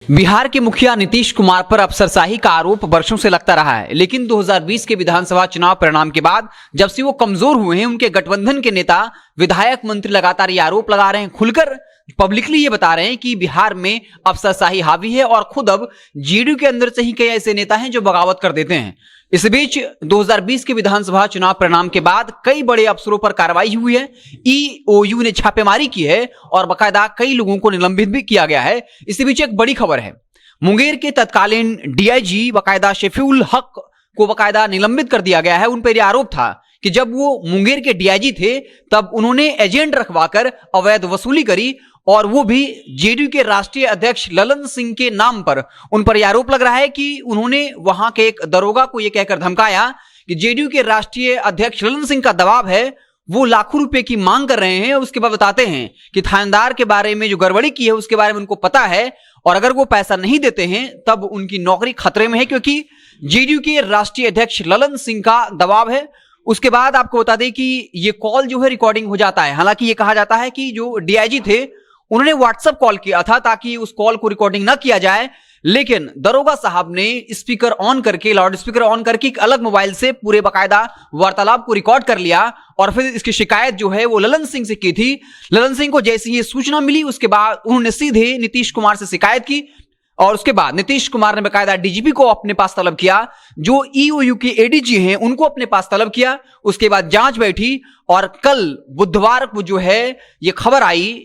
बिहार के मुखिया नीतीश कुमार पर अफसरशाही का आरोप वर्षों से लगता रहा है, लेकिन 2020 के विधानसभा चुनाव परिणाम के बाद जब से वो कमजोर हुए हैं, उनके गठबंधन के नेता, विधायक, मंत्री लगातार ये आरोप लगा रहे हैं, खुलकर पब्लिकली ये बता रहे हैं कि बिहार में अफसरशाही हावी है और खुद अब जेडीयू के अंदर से ही कई ऐसे नेता हैं जो बगावत कर देते हैं। इस बीच 2020 के विधानसभा चुनाव परिणाम के बाद कई बड़े अफसरों पर कार्रवाई हुई है। ईओयू ने छापेमारी की है और बाकायदा कई लोगों को निलंबित भी किया गया है। इसी बीच एक बड़ी खबर है, मुंगेर के तत्कालीन डीआईजी बाकायदा शफीउल हक को बाकायदा निलंबित कर दिया गया है। उन पर यह आरोप था कि जब वो मुंगेर के डीआईजी थे तब उन्होंने एजेंट रखवाकर अवैध वसूली करी और वो भी जेडीयू के राष्ट्रीय अध्यक्ष ललन सिंह के नाम पर। उन पर यह आरोप लग रहा है कि उन्होंने वहां के एक दरोगा को यह कहकर धमकाया कि जेडीयू के राष्ट्रीय अध्यक्ष ललन सिंह का दबाव है, वो लाखों रुपए की मांग कर रहे हैं। उसके बाद बताते हैं कि थानेदार के बारे में जो गड़बड़ी की है उसके बारे में उनको पता है और अगर वो पैसा नहीं देते हैं तब उनकी नौकरी खतरे में है, क्योंकि जेडीयू के राष्ट्रीय अध्यक्ष ललन सिंह का दबाव है। उसके बाद आपको बता दें कि ये कॉल जो है रिकॉर्डिंग हो जाता है। हालांकि ये कहा जाता है कि जो डीआईजी थे उन्होंने व्हाट्सएप कॉल किया था ताकि उस कॉल को रिकॉर्डिंग ना किया जाए, लेकिन दरोगा साहब ने स्पीकर ऑन करके, लाउड स्पीकर ऑन करके एक अलग मोबाइल से पूरे बाकायदा वार्तालाप को रिकॉर्ड कर लिया और फिर इसकी शिकायत जो है वो ललन सिंह से की थी। ललन सिंह को जैसे ये सूचना मिली उसके बाद उन्होंने सीधे नीतीश कुमार से शिकायत की और उसके बाद नीतीश कुमार ने बाकायदा डीजीपी को अपने पास तलब किया, जो ईओयू के एडीजी हैं उनको अपने पास तलब किया। उसके बाद जांच बैठी और कल बुधवार को जो है ये खबर आई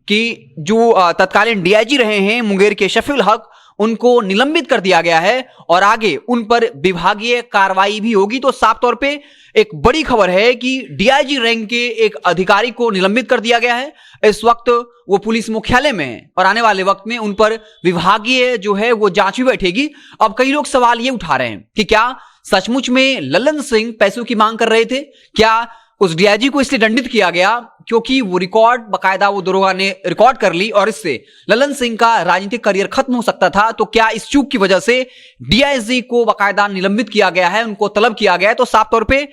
कि जो तत्कालीन डीआईजी रहे हैं मुंगेर के शफीउल हक, उनको निलंबित कर दिया गया है और आगे उन पर विभागीय कार्रवाई भी होगी। तो साफ तौर पे एक बड़ी खबर है कि डीआईजी रैंक के एक अधिकारी को निलंबित कर दिया गया है। इस वक्त वो पुलिस मुख्यालय में है और आने वाले वक्त में उन पर विभागीय जो है वो जांच भी बैठेगी। अब कई लोग सवाल ये उठा रहे हैं कि क्या सचमुच में ललन सिंह पैसों की मांग कर रहे थे? क्या उस डीआईजी को इसलिए दंडित किया गया क्योंकि वो रिकॉर्ड बाकायदा वो दरोगा ने रिकॉर्ड कर ली और इससे ललन सिंह का राजनीतिक करियर खत्म हो सकता था? तो क्या इस चूक की वजह से डीआईजी को बाकायदा निलंबित किया गया है, उनको तलब किया गया है? तो साफ तौर पे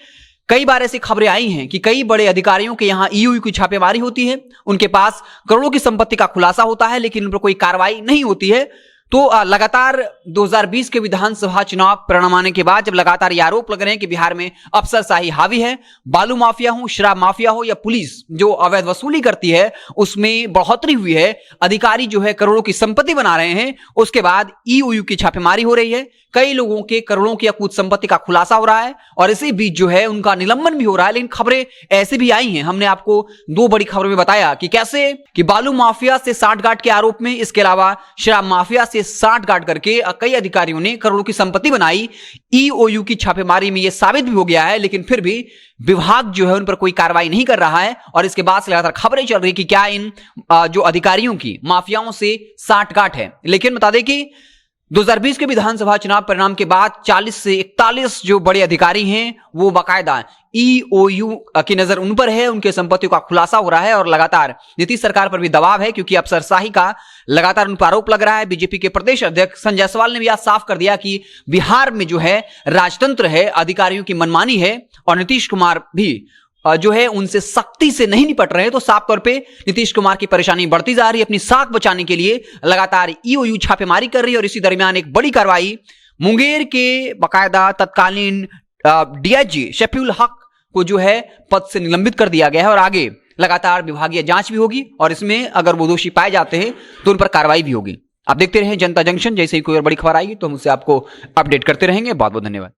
कई बार ऐसी खबरें आई हैं कि कई बड़े अधिकारियों के यहां ईओयू की छापेमारी होती है, उनके पास करोड़ों की संपत्ति का खुलासा होता है लेकिन उन पर कोई कार्रवाई नहीं होती है। तो लगातार 2020 के विधानसभा चुनाव परिणाम आने के बाद जब लगातार ये आरोप लग रहे हैं कि बिहार में अफसरशाही हावी है, बालू माफिया हो, शराब माफिया हो या पुलिस जो अवैध वसूली करती है उसमें बढ़ोतरी हुई है, अधिकारी जो है करोड़ों की संपत्ति बना रहे हैं, उसके बाद ईओयू की छापेमारी हो रही है, कई लोगों के करोड़ों की अकूत संपत्ति का खुलासा हो रहा है और इसी बीच जो है उनका निलंबन भी हो रहा है। लेकिन खबरें ऐसे भी आई हैं, हमने आपको दो बड़ी खबरों में बताया कि कैसे कि बालू माफिया से साठगांठ के आरोप में, इसके अलावा शराब माफिया से साठगांठ करके कई अधिकारियों ने करोड़ों की संपत्ति बनाई। ईओयू की छापेमारी में यह साबित भी हो गया है, लेकिन फिर भी विभाग जो है उन पर कोई कार्रवाई नहीं कर रहा है और इसके बाद से लगातार खबरें चल रही कि क्या इन जो अधिकारियों की माफियाओं से साठगांठ है। लेकिन बता दें कि 2020 के विधानसभा चुनाव परिणाम के बाद 40 से 41 जो बड़े अधिकारी हैं वो बाकायदा ईओयू की नजर उन पर है, उनके संपत्तियों का खुलासा हो रहा है और लगातार नीतीश सरकार पर भी दबाव है क्योंकि अफसरशाही का लगातार उन पर आरोप लग रहा है। बीजेपी के प्रदेश अध्यक्ष संजय जायसवाल ने भी आज साफ कर दिया कि बिहार में जो है राजतंत्र है, अधिकारियों की मनमानी है और नीतीश कुमार भी जो है उनसे सख्ती से नहीं निपट रहे हैं। तो साफ तौर पे नीतीश कुमार की परेशानी बढ़ती जा रही है। अपनी साख बचाने के लिए लगातार ईओयू छापेमारी कर रही है और इसी दरमियान एक बड़ी कार्रवाई मुंगेर के बाकायदा तत्कालीन डीआईजी शफीउल हक को जो है पद से निलंबित कर दिया गया है और आगे लगातार विभागीय जांच भी होगी और इसमें अगर वो दोषी पाए जाते हैं तो उन पर कार्रवाई भी होगी। आप देखते रहें जनता जंक्शन, जैसे ही कोई और बड़ी खबर आएगी तो हम उससे आपको अपडेट करते रहेंगे। बहुत बहुत धन्यवाद।